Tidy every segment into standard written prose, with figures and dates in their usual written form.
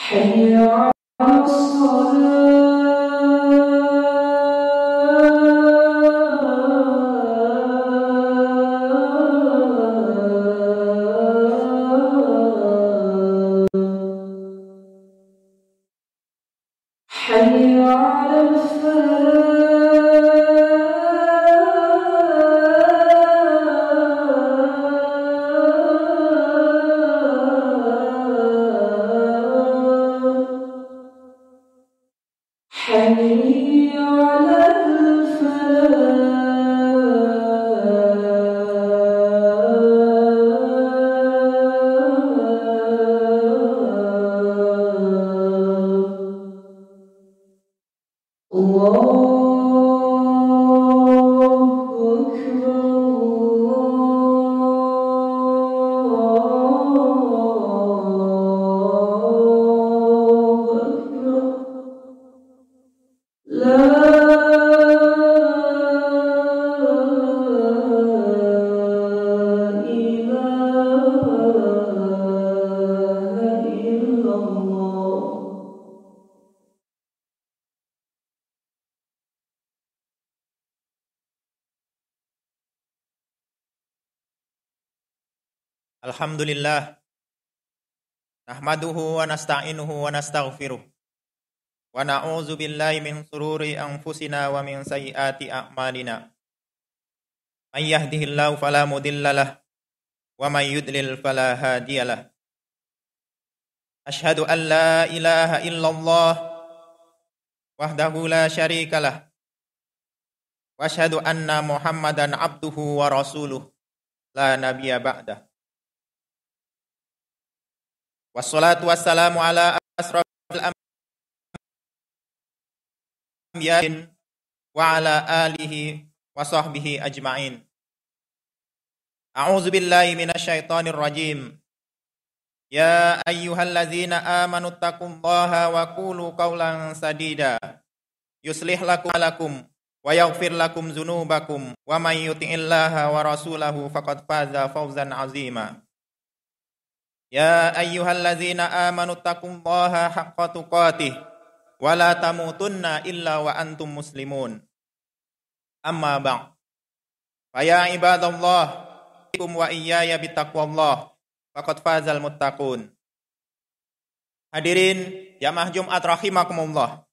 حي على الصلاة حي على حي على الفلاح الله Alhamdulillah, nahmaduhu wa nasta'inuhu wa nastaghfiruh wa na'udzu billahi min shururi anfusina wa min sayyiati a'malina. May yahdihillahu fala mudhillalah wa may yudlil fala hadiyalah. Asyhadu an la ilaha illallah wahdahu la syarikalah wa asyhadu anna Muhammadan abduhu wa rasuluh la nabiyya ba'dah. Wassalatu wassalamu ala asrafil anbiyain wa ala alihi wa sahbihi ajma'in. A'udzu billahi minasyaitonir rajim. Ya ayyuhallazina amanu taqullaha wa qulu qawlan sadida. Yuslih lakum wa yaghfir lakum dzunubakum wa may yuti'illaha wa rasulahu faqad faza fawzan 'azima. Ya ayyuhallazina amanu taqullaha haqqa tuqatih wa la tamutunna illa wa antum muslimun. Amma ba'd. Fa ya ibadallah, ikum wa iyaya bittaqwallah faqad fazal muttaqun. Hadirin jamaah Jumat rahimakumullah.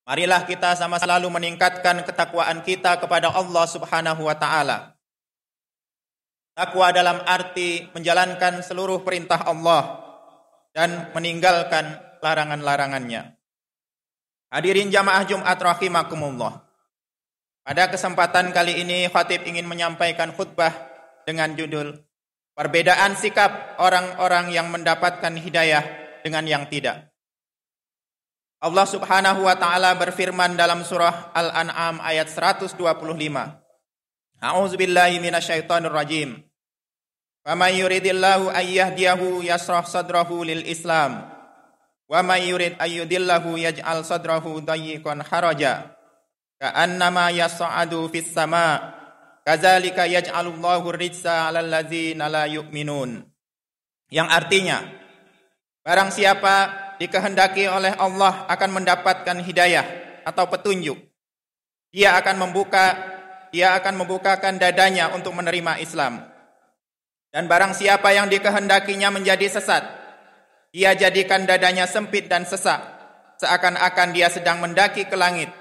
Marilah kita sama selalu meningkatkan ketakwaan kita kepada Allah Subhanahu wa taala. Takwa dalam arti menjalankan seluruh perintah Allah dan meninggalkan larangan-larangannya. Hadirin jamaah Jumat rahimakumullah. Pada kesempatan kali ini khatib ingin menyampaikan khutbah dengan judul Perbedaan sikap orang-orang yang mendapatkan hidayah dengan yang tidak. Allah Subhanahu wa taala berfirman dalam surah Al-An'am ayat 125. A'udzubillahi minasyaitonir rajim. Faman yuridillahu ayyahdiyahu yashrah sadrahu lil Islam. Wa may yurid ayyudillahu yaj'al sadrahu dayyiqan haraja. Ka'annama yas'adu fis sama'. Kadzalika yaj'alullahu rijsa 'alal ladzina la yu'minun. Yang artinya, barang siapa dikehendaki oleh Allah akan mendapatkan hidayah atau petunjuk. Dia akan membukakan dadanya untuk menerima Islam. Dan barang siapa yang dikehendakinya menjadi sesat, dia jadikan dadanya sempit dan sesak, seakan-akan dia sedang mendaki ke langit.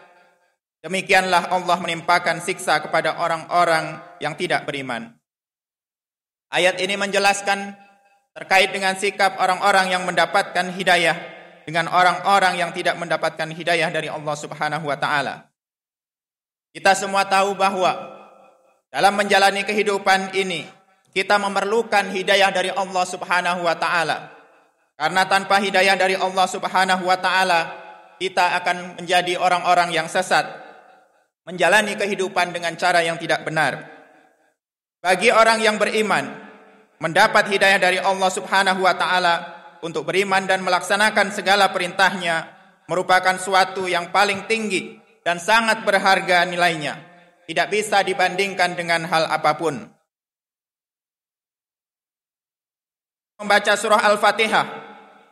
Demikianlah Allah menimpakan siksa kepada orang-orang yang tidak beriman. Ayat ini menjelaskan terkait dengan sikap orang-orang yang mendapatkan hidayah dengan orang-orang yang tidak mendapatkan hidayah dari Allah Subhanahu wa taala. Kita semua tahu bahwa dalam menjalani kehidupan ini kita memerlukan hidayah dari Allah Subhanahu wa taala. Karena tanpa hidayah dari Allah Subhanahu wa taala, kita akan menjadi orang-orang yang sesat, menjalani kehidupan dengan cara yang tidak benar. Bagi orang yang beriman, mendapat hidayah dari Allah Subhanahu wa taala untuk beriman dan melaksanakan segala perintahnya merupakan suatu yang paling tinggi dan sangat berharga nilainya. Tidak bisa dibandingkan dengan hal apapun. Membaca surah Al-Fatihah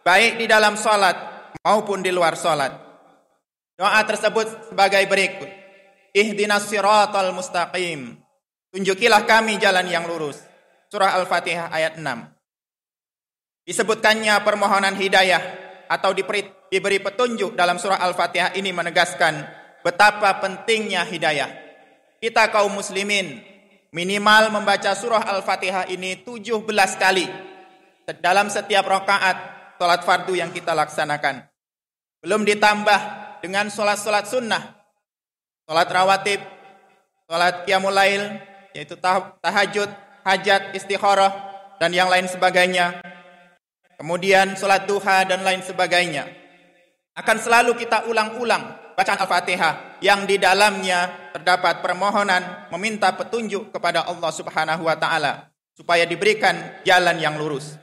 baik di dalam salat maupun di luar salat. Doa tersebut sebagai berikut. Ihdinas siratal mustaqim. Tunjukilah kami jalan yang lurus. Surah Al-Fatihah ayat 6. Disebutkannya permohonan hidayah atau diberi petunjuk dalam surah Al-Fatihah ini menegaskan betapa pentingnya hidayah. Kita kaum muslimin minimal membaca surah Al-Fatihah ini 17 kali dalam setiap rakaat salat fardu yang kita laksanakan. Belum ditambah dengan salat-salat sunnah, salat rawatib, salat qiyamul lail, yaitu tahajud, hajat, istikharah, dan yang lain sebagainya. Kemudian salat duha dan lain sebagainya. Akan selalu kita ulang-ulang bacaan Al-Fatihah yang di dalamnya terdapat permohonan meminta petunjuk kepada Allah Subhanahu wa taala supaya diberikan jalan yang lurus.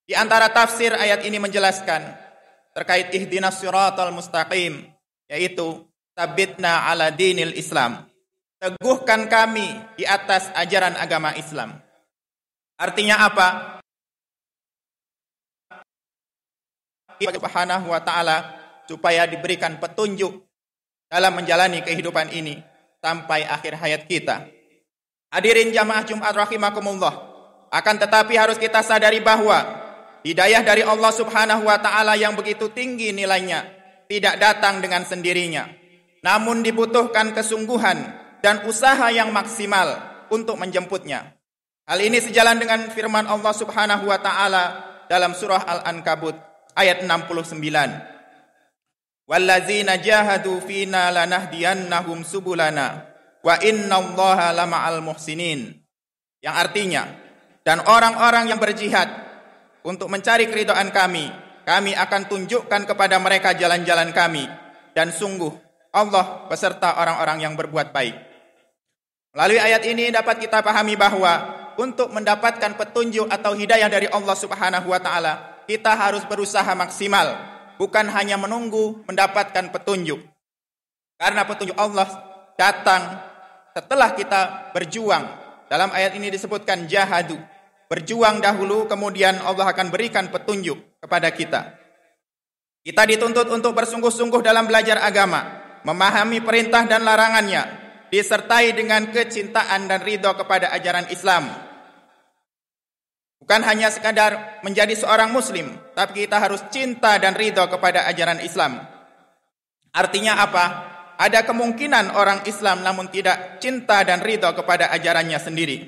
Di antara tafsir ayat ini menjelaskan terkait ihdinas siratal mustaqim, yaitu tabbitna ala dinil Islam. Teguhkan kami di atas ajaran agama Islam. Artinya apa? Subhanahu wa ta'ala supaya diberikan petunjuk dalam menjalani kehidupan ini sampai akhir hayat kita. Hadirin jamaah Jumat rahimakumullah. Akan tetapi harus kita sadari bahwa hidayah dari Allah Subhanahu wa ta'ala yang begitu tinggi nilainya tidak datang dengan sendirinya. Namun dibutuhkan kesungguhan dan usaha yang maksimal untuk menjemputnya. Hal ini sejalan dengan firman Allah Subhanahu wa ta'ala dalam surah Al-Ankabut ayat 69. Wallazina jahadu fina lanahdiyannahum subulana wa innallaha lama'al muhsinin. Yang artinya, dan orang-orang yang berjihad untuk mencari keridhaan kami akan tunjukkan kepada mereka jalan-jalan kami, dan sungguh Allah beserta orang-orang yang berbuat baik. Melalui ayat ini dapat kita pahami bahwa untuk mendapatkan petunjuk atau hidayah dari Allah Subhanahu wa ta'ala, kita harus berusaha maksimal, bukan hanya menunggu mendapatkan petunjuk. Karena petunjuk Allah datang setelah kita berjuang. Dalam ayat ini disebutkan jahadu, berjuang dahulu, kemudian Allah akan berikan petunjuk kepada kita. Kita dituntut untuk bersungguh-sungguh dalam belajar agama, memahami perintah dan larangannya, disertai dengan kecintaan dan ridho kepada ajaran Islam. Bukan hanya sekadar menjadi seorang muslim, tapi kita harus cinta dan ridho kepada ajaran Islam. Artinya apa? Ada kemungkinan orang Islam namun tidak cinta dan ridho kepada ajarannya sendiri.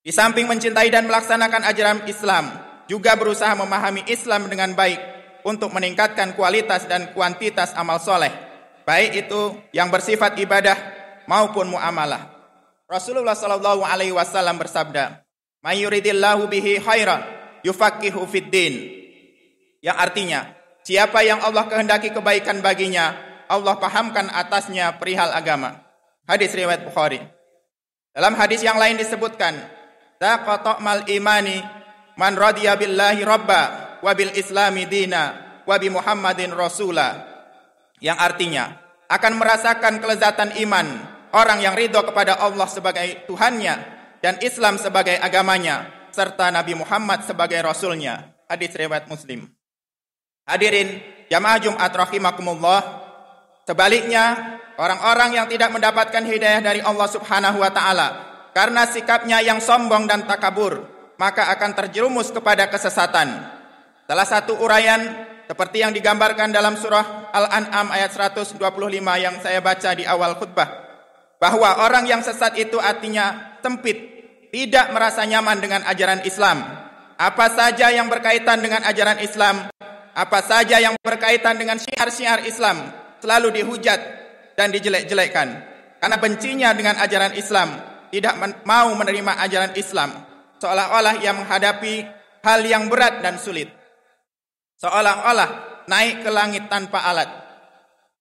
Di samping mencintai dan melaksanakan ajaran Islam, juga berusaha memahami Islam dengan baik untuk meningkatkan kualitas dan kuantitas amal soleh, baik itu yang bersifat ibadah maupun muamalah. Rasulullah SAW bersabda, "May yuridillahu bihi khairan yufaqihu fid din." Yang artinya, siapa yang Allah kehendaki kebaikan baginya, Allah pahamkan atasnya perihal agama. Hadis riwayat Bukhari. Dalam hadis yang lain disebutkan, "Taqata'mal imani man radiya billahi rabba wa bil islami dina wa bi Muhammadin rasula." Yang artinya, akan merasakan kelezatan iman orang yang ridho kepada Allah sebagai Tuhannya dan Islam sebagai agamanya, serta Nabi Muhammad sebagai Rasulnya. Hadis riwayat Muslim. Hadirin jamaah Jumat rahimakumullah, sebaliknya orang-orang yang tidak mendapatkan hidayah dari Allah Subhanahu wa ta'ala karena sikapnya yang sombong dan takabur, maka akan terjerumus kepada kesesatan. Salah satu uraian seperti yang digambarkan dalam surah Al-An'am ayat 125 yang saya baca di awal khutbah, bahwa orang yang sesat itu artinya sempit, tidak merasa nyaman dengan ajaran Islam. Apa saja yang berkaitan dengan ajaran Islam, apa saja yang berkaitan dengan syiar-syiar Islam, selalu dihujat dan dijelek-jelekkan. Karena bencinya dengan ajaran Islam, tidak mau menerima ajaran Islam, seolah-olah ia menghadapi hal yang berat dan sulit, seolah-olah naik ke langit tanpa alat.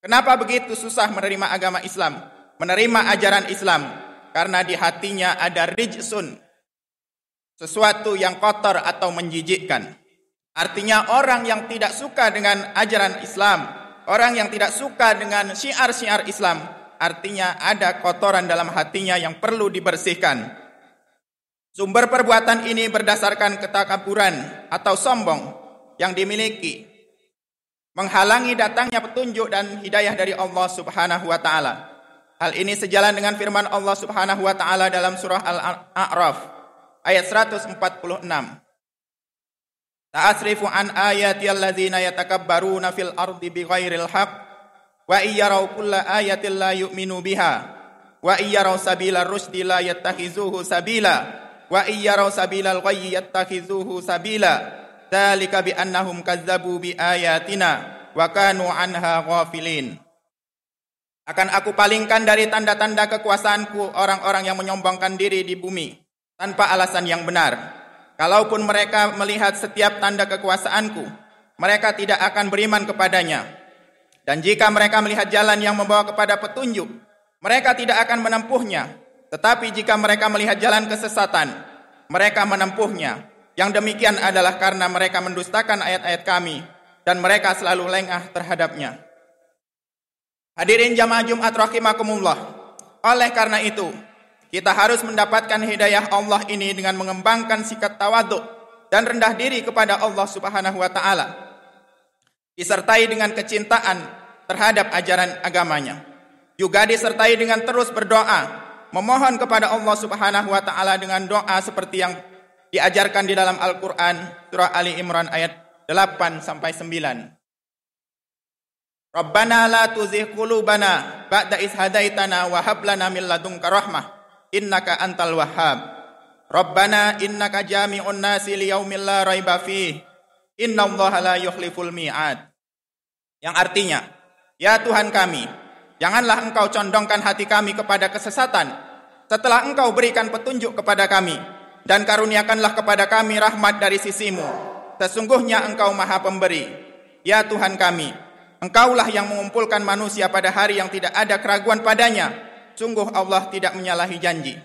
Kenapa begitu susah menerima agama Islam, menerima ajaran Islam? Karena di hatinya ada rijsun, sesuatu yang kotor atau menjijikkan. Artinya orang yang tidak suka dengan ajaran Islam, orang yang tidak suka dengan syiar-syiar Islam, artinya ada kotoran dalam hatinya yang perlu dibersihkan. Sumber perbuatan ini berdasarkan ketakaburan atau sombong, yang dimiliki menghalangi datangnya petunjuk dan hidayah dari Allah Subhanahu wa taala. Hal ini sejalan dengan firman Allah Subhanahu wa taala dalam surah Al-A'raf ayat 146. Ta'asrifu an ayati allazina yatakabbaruna fil ardi bighairil haqq wa iyyaraw kulla ayatin la yu'minu biha wa iyyaraw sabila rusdi la yattakhizuhu sabila wa iyyaraw sabilal ghayyi yattakhizuhu sabila dzalika bi annahum kazzabu bi ayatina wa kanu anha ghafilin. Akan aku palingkan dari tanda-tanda kekuasaanku orang-orang yang menyombongkan diri di bumi tanpa alasan yang benar. Kalaupun mereka melihat setiap tanda kekuasaanku, mereka tidak akan beriman kepadanya. Dan jika mereka melihat jalan yang membawa kepada petunjuk, mereka tidak akan menempuhnya. Tetapi jika mereka melihat jalan kesesatan, mereka menempuhnya. Yang demikian adalah karena mereka mendustakan ayat-ayat kami, dan mereka selalu lengah terhadapnya. Hadirin jamaah Jumat rahimakumullah. Oleh karena itu, kita harus mendapatkan hidayah Allah ini dengan mengembangkan sikap tawadhu dan rendah diri kepada Allah Subhanahu wa taala, disertai dengan kecintaan terhadap ajaran agamanya. Juga disertai dengan terus berdoa, memohon kepada Allah Subhanahu wa taala dengan doa seperti yang diajarkan di dalam Al-Qur'an surah Ali Imran ayat 8 sampai 9. Rabbana la tuzigh qulubana ba'da idh hadaitana wa hab lana min ladunka rahmah innaka antal wahhab. Rabbana innaka jami'un nasi liyaumin la raiba fih innallaha la yukhliful mi'ad. Yang artinya, ya Tuhan kami, janganlah engkau condongkan hati kami kepada kesesatan setelah engkau berikan petunjuk kepada kami, dan karuniakanlah kepada kami rahmat dari sisimu. Sesungguhnya engkau maha pemberi. Ya Tuhan kami, engkaulah yang mengumpulkan manusia pada hari yang tidak ada keraguan padanya. Sungguh Allah tidak menyalahi janji.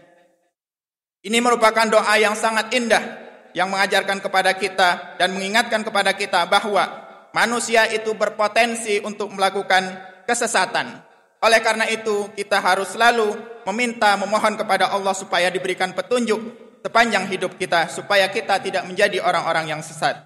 Ini merupakan doa yang sangat indah yang mengajarkan kepada kita dan mengingatkan kepada kita bahwa manusia itu berpotensi untuk melakukan kesesatan. Oleh karena itu, kita harus selalu memohon kepada Allah supaya diberikan petunjuk sepanjang hidup kita, supaya kita tidak menjadi orang-orang yang sesat.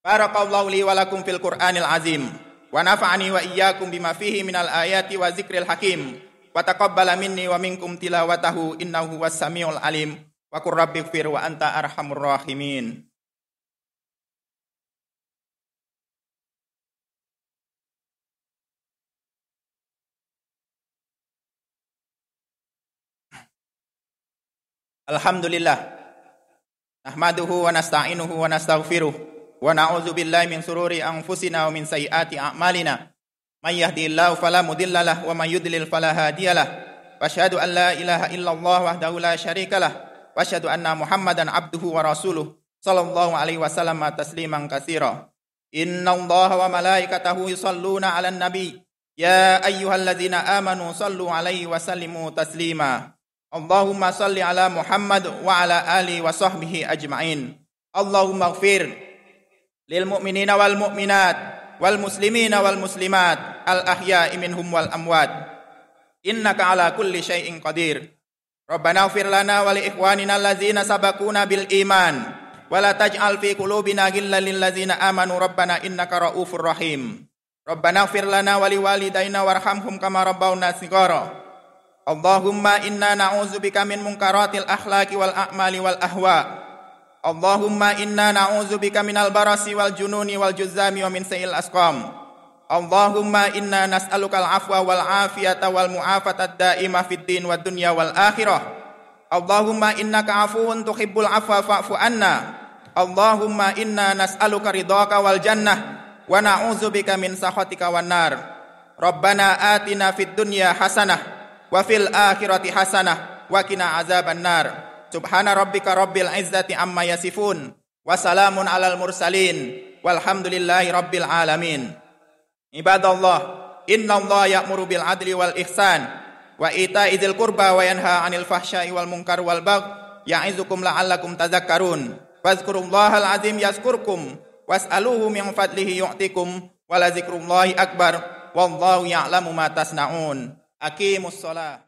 Barakallahu li wa lakum fil Qur'anil azim wa nafa'ani wa iyyakum bima fihi minal ayati wa zikril hakim. Wa taqabbala minni wa minkum tilawatahu innahu huwas samiul alim wa qur rabbighfir wa anta arhamur rahimin. Alhamdulillah nahmaduhu wa nasta'inuhu wa nastaghfiruh wa na'udzu billahi min sururi anfusina wa min sayyiati a'malina. May yahdihillahu fala mudilla lahu wa may yudlil fala hadiyalah. Wa asyhadu an la ilaha illallah wahdahu la syarikalah wa asyhadu anna Muhammadan abduhu wa rasuluh sallallahu alaihi wasallam tasliman katsira. Innallaha wa malaikatahu yusholluna 'alan nabi ya ayyuhalladzina amanu shallu 'alaihi wa sallimu taslima. Allahumma shalli 'ala Muhammad wa 'ala alihi wa sahbihi ajma'in. Allahumma ighfir lil mu'minina wal mu'minat wal muslimina wal muslimat al ahya'i minhum wal amwat innaka ala kulli syai'in qadir. Rabbana ighfir lana wa li ikhwanina allazina sabaquna bil iman wa la taj'al fi qulubina ghillan lil ladzina amanu rabbana innaka raufur rahim. Rabbana ighfir lana wa li walidayna warhamhum kama rabbawna shighara. Allahumma inna na'udzubika min munkaratil akhlaqi wal a'mali wal ahwa. Allahumma inna na'udzubika minal barasi wal jununi wal juzzami wa min sayil asqam. Allahumma inna nas'alukal afwa wal afiyata wal mu'afatad da'imah fid din wad dunya wal akhirah. Allahumma innaka afuwun tuhibbul afwa fa'fu anna. Allahumma inna nas'aluka ridhaka wal jannah wa na'udzubika min sakhatika wan nar. Rabbana atina fid dunya hasanah wa fil akhirati hasanah wa qina azaban nar. Subhana rabbika rabbil izzati amma yasifun wa salamun alal mursalin walhamdulillahi rabbil alamin. Ibadallah, innallaha ya'muru bil adli wal ihsan wa ita'i dzil qurba wa yanha 'anil fahsya'i wal munkar wal baghi ya'izukum la'allakum tadhakkarun. Fadhkurullahal azim yazkurkum was'aluhu min fadlihi yu'tikum wa la dzikrullahi akbar wallahu ya'lamu ma tasna'un. Aqimus shalah.